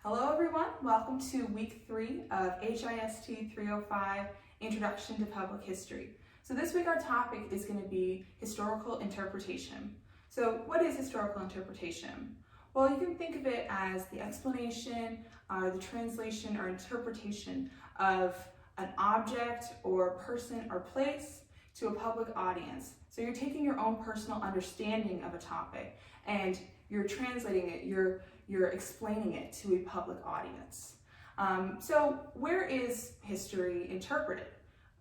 Hello everyone, welcome to week 3 of HIST 305, Introduction to Public History. So this week our topic is going to be historical interpretation. So what is historical interpretation? Well, you can think of it as the explanation, the translation or interpretation of an object or person or place to a public audience. So you're taking your own personal understanding of a topic and you're translating it, you're explaining it to a public audience. So where is history interpreted?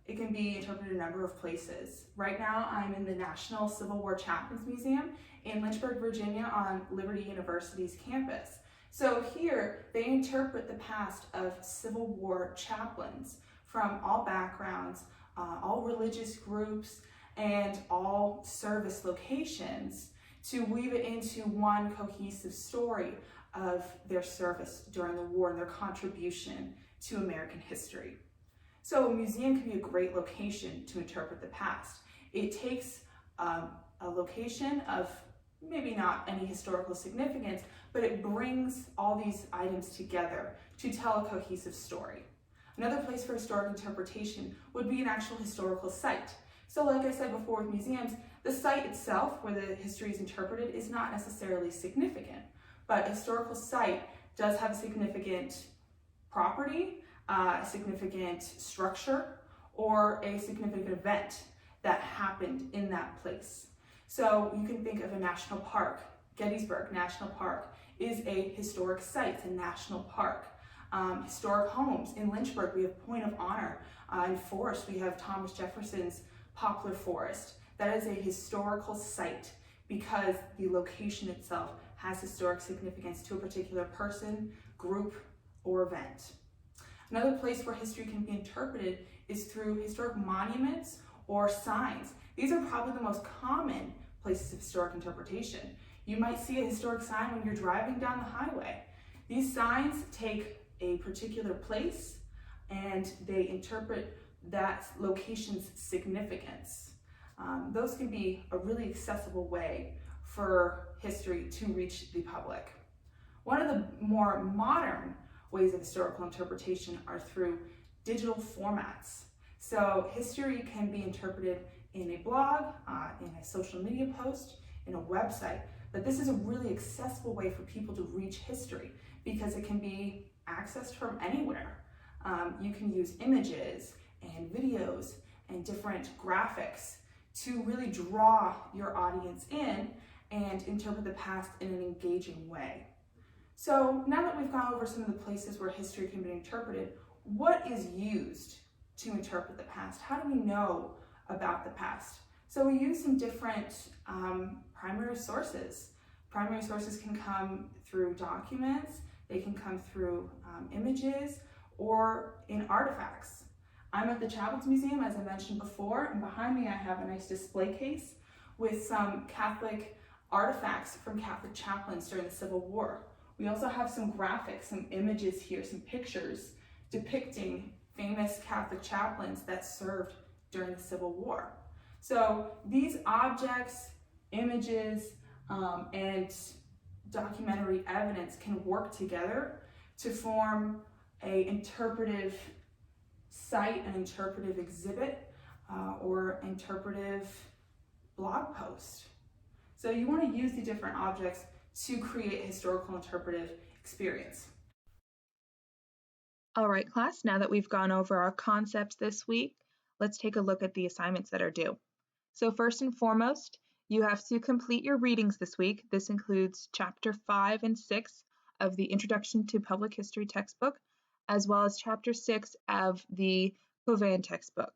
It can be interpreted a number of places. Right now I'm in the National Civil War Chaplains Museum in Lynchburg, Virginia on Liberty University's campus. So here they interpret the past of Civil War chaplains from all backgrounds, all religious groups, and all service locations to weave it into one cohesive story of their service during the war and their contribution to American history. So a museum can be a great location to interpret the past. It takes a location of maybe not any historical significance, but it brings all these items together to tell a cohesive story. Another place for historic interpretation would be an actual historical site. So like I said before with museums, the site itself where the history is interpreted is not necessarily significant, but a historical site does have a significant property, a significant structure, or a significant event that happened in that place. So you can think of a national park. Gettysburg National Park is a historic site, it's a national park. Historic homes in Lynchburg, we have Point of Honor. In Forest, we have Thomas Jefferson's Poplar Forest. That is a historical site because the location itself has historic significance to a particular person, group, or event. Another place where history can be interpreted is through historic monuments or signs. These are probably the most common places of historic interpretation. You might see a historic sign when you're driving down the highway. These signs take a particular place and they interpret that location's significance. Those can be a really accessible way for history to reach the public. One of the more modern ways of historical interpretation are through digital formats. So history can be interpreted in a blog, in a social media post, in a website, but this is a really accessible way for people to reach history because it can be accessed from anywhere. You can use images and videos and different graphics to really draw your audience in and interpret the past in an engaging way. So now that we've gone over some of the places where history can be interpreted, what is used to interpret the past? How do we know about the past? So we use some different primary sources. Primary sources can come through documents, they can come through images, or in artifacts. I'm at the Chaplains Museum, as I mentioned before, and behind me I have a nice display case with some Catholic artifacts from Catholic chaplains during the Civil War. We also have some graphics, some images here, some pictures depicting famous Catholic chaplains that served during the Civil War. So these objects, images, and documentary evidence can work together to form an interpretive site, an interpretive exhibit, or interpretive blog post. So you want to use the different objects to create a historical interpretive experience. All right, class, now that we've gone over our concepts this week, let's take a look at the assignments that are due. So first and foremost, you have to complete your readings this week. This includes chapter 5 and 6 of the Introduction to Public History textbook, as well as chapter 6 of the Covan textbook.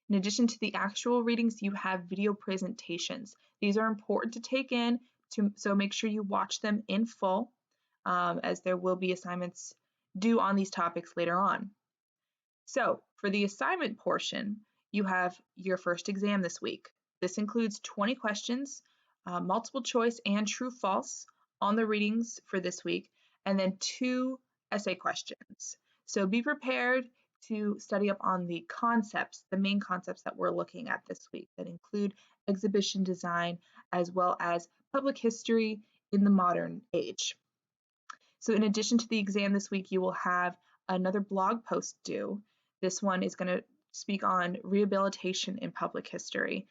In addition to the actual readings, you have video presentations. These are important to take in, so make sure you watch them in full, as there will be assignments due on these topics later on. So for the assignment portion, you have your first exam this week. This includes 20 questions, multiple choice and true/false on the readings for this week, and then 2 essay questions. So be prepared to study up on the concepts, the main concepts that we're looking at this week that include exhibition design as well as public history in the modern age. So in addition to the exam this week, you will have another blog post due. This one is going to speak on rehabilitation in public history,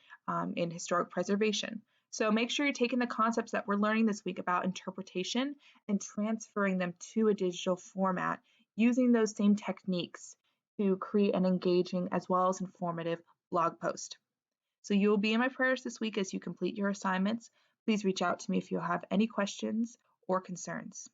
in historic preservation. So make sure you're taking the concepts that we're learning this week about interpretation and transferring them to a digital format using those same techniques to create an engaging as well as informative blog post. So you will be in my prayers this week as you complete your assignments. Please reach out to me if you have any questions or concerns.